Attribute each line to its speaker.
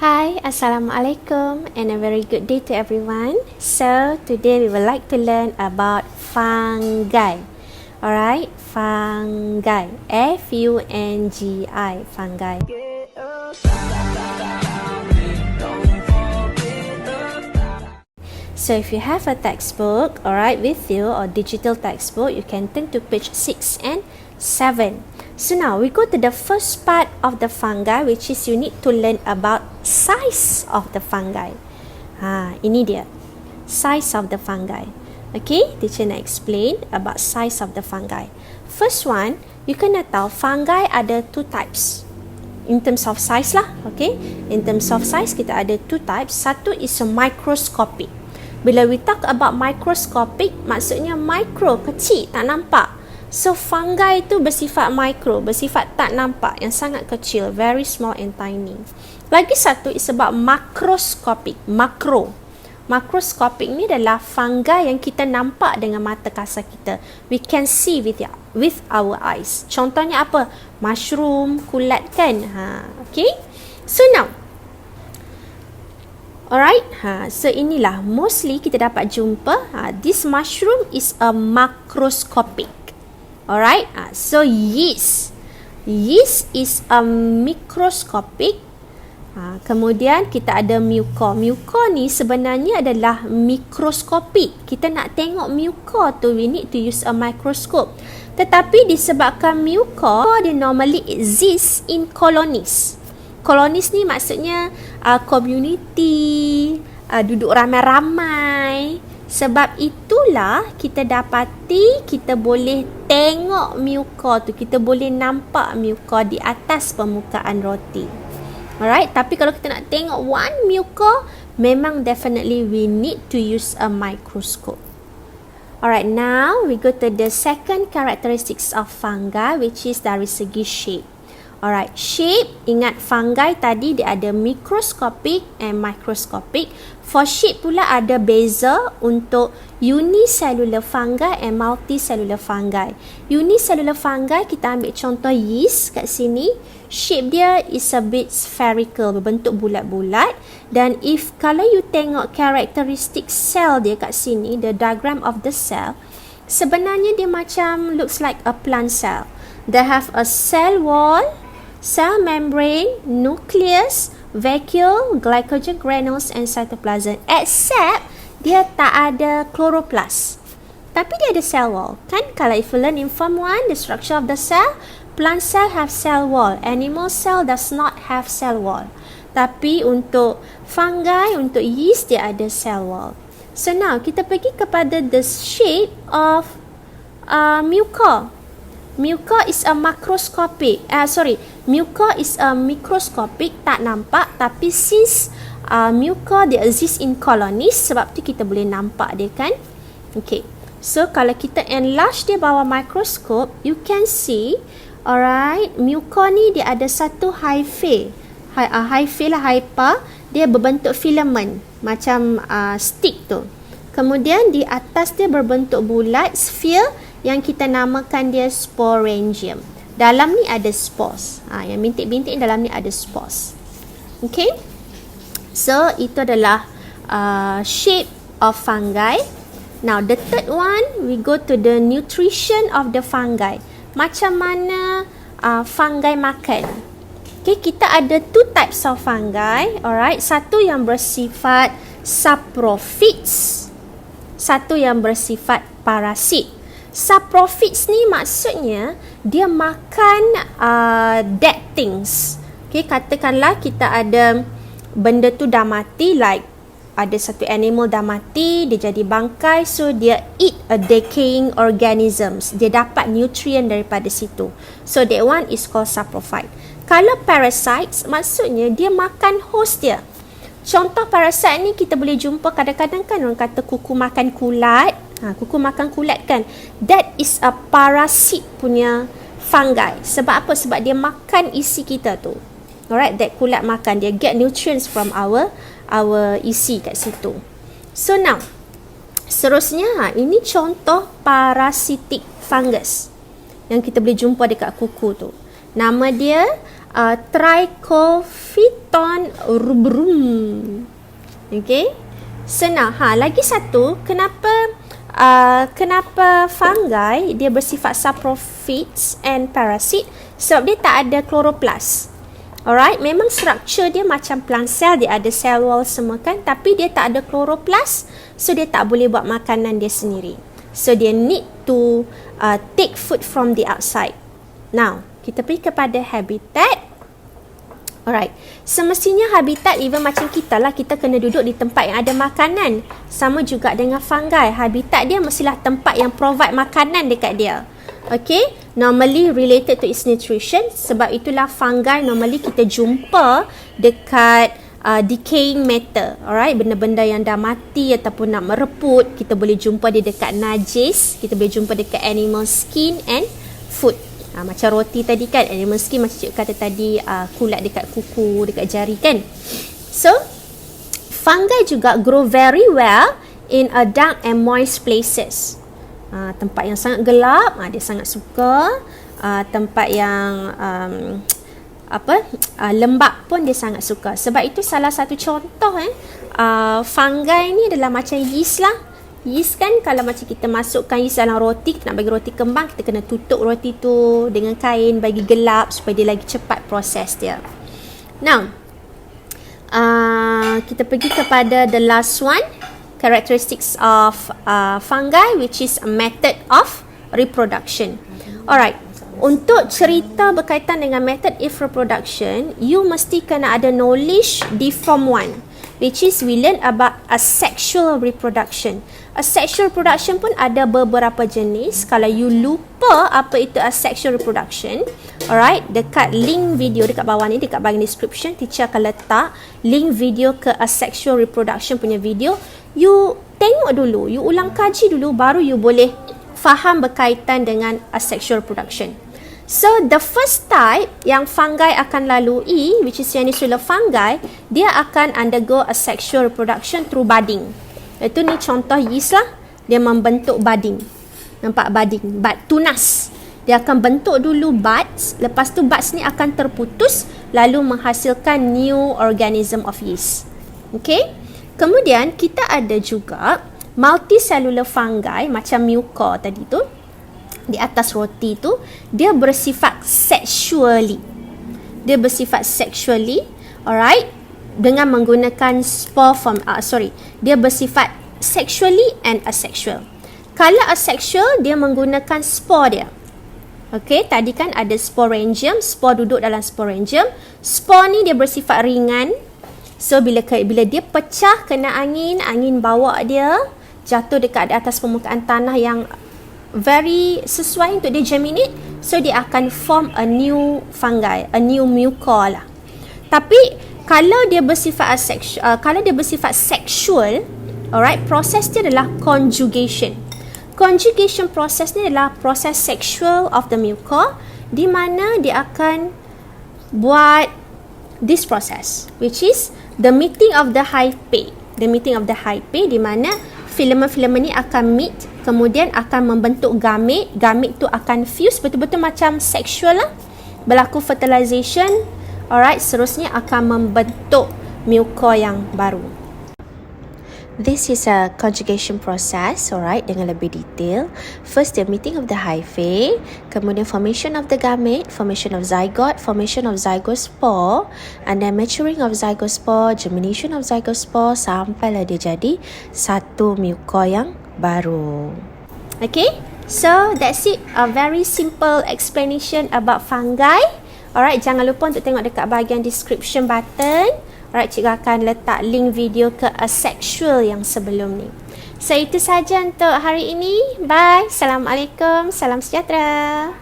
Speaker 1: Hi, Assalamualaikum and a very good day to everyone. So, today we would like to learn about fungi. Alright, fungi. F-U-N-G-I, fungi. So, if you have a textbook, alright, with you or digital textbook, you can turn to page 6 and 7. So now we go to the first part of the fungi, which is you need to learn about size of the fungi. Ini dia, size of the fungi. Okay, teacher nak explain about size of the fungi. First one, you kena tahu fungi ada two types. In terms of size lah, okay. In terms of size, kita ada two types. Satu is a microscopic. Bila we talk about microscopic, maksudnya micro, kecil, tak nampak. So, fungi itu bersifat micro, bersifat tak nampak, yang sangat kecil, very small and tiny. Lagi satu is about macroscopic, makro. Macroscopic ni adalah fungi yang kita nampak dengan mata kasar kita. We can see with our eyes. Contohnya apa? Mushroom, kulat kan? Okay. So, now. Alright. So, inilah mostly kita dapat jumpa. This mushroom is a macroscopic. Alright, so yeast is a microscopic. Kemudian kita ada muco. Muco ni sebenarnya adalah mikroskopik. Kita nak tengok muco tu, we need to use a microscope. Tetapi disebabkan muco, dia normally exists in colonies. Colonies ni maksudnya community, duduk ramai-ramai. Sebab itulah kita dapati kita boleh tengok muco tu, kita boleh nampak muco di atas permukaan roti. Alright, tapi kalau kita nak tengok one muco, memang definitely we need to use a microscope. Alright, now we go to the second characteristics of fungi, which is dari segi shape. Alright, shape, ingat fungi tadi dia ada microscopic and microscopic. For shape pula ada beza untuk unicellular fungi and multicellular fungi. Unicellular fungi, kita ambil contoh yeast kat sini. Shape dia is a bit spherical, berbentuk bulat-bulat. Dan kalau you tengok karakteristik cell dia kat sini, the diagram of the cell, sebenarnya dia macam looks like a plant cell. They have a cell wall, cell membrane, nucleus, vacuole, glycogen granules and cytoplasm. Except dia tak ada chloroplast. Tapi dia ada cell wall. Kan kalau if you learn in form 1 the structure of the cell, plant cell have cell wall, animal cell does not have cell wall. Tapi untuk fungi, untuk yeast dia ada cell wall. So now kita pergi kepada the shape of muco. Muco is a macroscopic. Muco is a microscopic, tak nampak. Tapi since muco dia exist in colonies, sebab tu kita boleh nampak dia kan. Okay. So kalau kita enlarge dia bawah microscope, you can see, alright, muco ni dia ada satu hyphae. Hyphae lah, hypa. Dia berbentuk filament, macam stick tu. Kemudian di atas dia berbentuk bulat, sphere, yang kita namakan dia sporangium. Dalam ni ada spores. Yang bintik-bintik dalam ni ada spores. Okay. So, itu adalah shape of fungi. Now, the third one, we go to the nutrition of the fungi. Macam mana fungi makan. Okay, kita ada two types of fungi. Alright. Satu yang bersifat saprophytes. Satu yang bersifat parasit. Saprophytes ni maksudnya dia makan dead things. Okay, katakanlah kita ada benda tu dah mati, like ada satu animal dah mati, dia jadi bangkai, so dia eat a decaying organisms. Dia dapat nutrient daripada situ. So that one is called saprophyte. Kalau parasites, maksudnya dia makan host dia. Contoh parasite ni kita boleh jumpa kadang-kadang kan orang kata kuku makan kulat. Kuku makan kulat kan. That is a parasit punya fungi. Sebab apa? Sebab dia makan isi kita tu. Alright, that kulat makan. Dia get nutrients from our isi kat situ. So now, seterusnya ini contoh parasitic fungus yang kita boleh jumpa dekat kuku tu. Nama dia Trichophyton rubrum. Okay. Senang. Lagi satu, kenapa fungi dia bersifat saprophytes and parasit? Sebab dia tak ada chloroplast. Alright, memang struktur dia macam plant cell, dia ada cell wall semua kan, tapi dia tak ada chloroplast, so dia tak boleh buat makanan dia sendiri. So dia need to take food from the outside. Now, kita pergi kepada habitat. Alright, semestinya habitat even macam kita lah, kita kena duduk di tempat yang ada makanan. Sama juga dengan fungi, habitat dia mestilah tempat yang provide makanan dekat dia. Okay, normally related to its nutrition. Sebab itulah fungi normally kita jumpa dekat decaying matter. Alright, benda-benda yang dah mati ataupun nak mereput, kita boleh jumpa dia dekat najis, kita boleh jumpa dekat animal skin and food. Macam roti tadi kan, animal skin macam cik kata tadi, kulat dekat kuku, dekat jari kan. So, fungi juga grow very well in a dark and moist places. Tempat yang sangat gelap, dia sangat suka. Tempat yang lembab pun dia sangat suka. Sebab itu salah satu contoh fungi ni adalah macam yeast lah. Yeast kan, kalau macam kita masukkan yeast dalam roti, kita nak bagi roti kembang, kita kena tutup roti tu dengan kain, bagi gelap supaya dia lagi cepat proses dia. Now, kita pergi kepada the last one, characteristics of fungi, which is a method of reproduction. Alright, untuk cerita berkaitan dengan method of reproduction, you mesti kena ada knowledge di form 1, which is we learn about asexual reproduction. Asexual reproduction pun ada beberapa jenis. Kalau you lupa apa itu asexual reproduction, alright, dekat link video dekat bawah ni, dekat bahagian description, teacher akan letak link video ke asexual reproduction punya video. You tengok dulu, you ulang kaji dulu, baru you boleh faham berkaitan dengan asexual reproduction. So, the first type yang fungi akan lalui, which is Unicellular fungi, dia akan undergo asexual reproduction through budding. Itu ni contoh yeast lah, dia membentuk budding. Nampak budding, bud, tunas. Dia akan bentuk dulu buds, lepas tu buds ni akan terputus, lalu menghasilkan new organism of yeast. Okay? Kemudian, kita ada juga multicellular fungi, macam mucor tadi tu, di atas roti tu, dia bersifat sexually. Dia bersifat sexually, alright, dengan menggunakan spore form, dia bersifat sexually and asexual. Kalau asexual, dia menggunakan spore dia. Okay, tadi kan ada sporangium, spore duduk dalam sporangium. Spore ni dia bersifat ringan. So, bila dia pecah, kena angin, angin bawa dia, jatuh dekat atas permukaan tanah yang very sesuai untuk dia germinate. So, dia akan form a new fungi, a new mucor lah. Tapi, kalau dia bersifat sexual, alright, proses dia adalah conjugation. Conjugation proses ni adalah proses sexual of the mucor, di mana dia akan buat this process, which is the meeting of the hyphae. The meeting of the hyphae, di mana filament-filament ni akan meet, kemudian akan membentuk gamete. Gamete tu akan fuse, betul-betul macam sexual lah. Berlaku fertilization, alright, seterusnya akan membentuk mucor yang baru. This is a conjugation process, alright, dengan lebih detail. First, the meeting of the hyphae, kemudian formation of the gamete, formation of zygote, formation of zygospore, and then maturing of zygospore, germination of zygospore, sampailah dia jadi satu mucor yang baru. Okay, so that's it. A very simple explanation about fungi. Alright, jangan lupa untuk tengok dekat bahagian description button. Alright, cikgu akan letak link video ke asexual yang sebelum ni. So, itu saja untuk hari ini. Bye. Assalamualaikum. Salam sejahtera.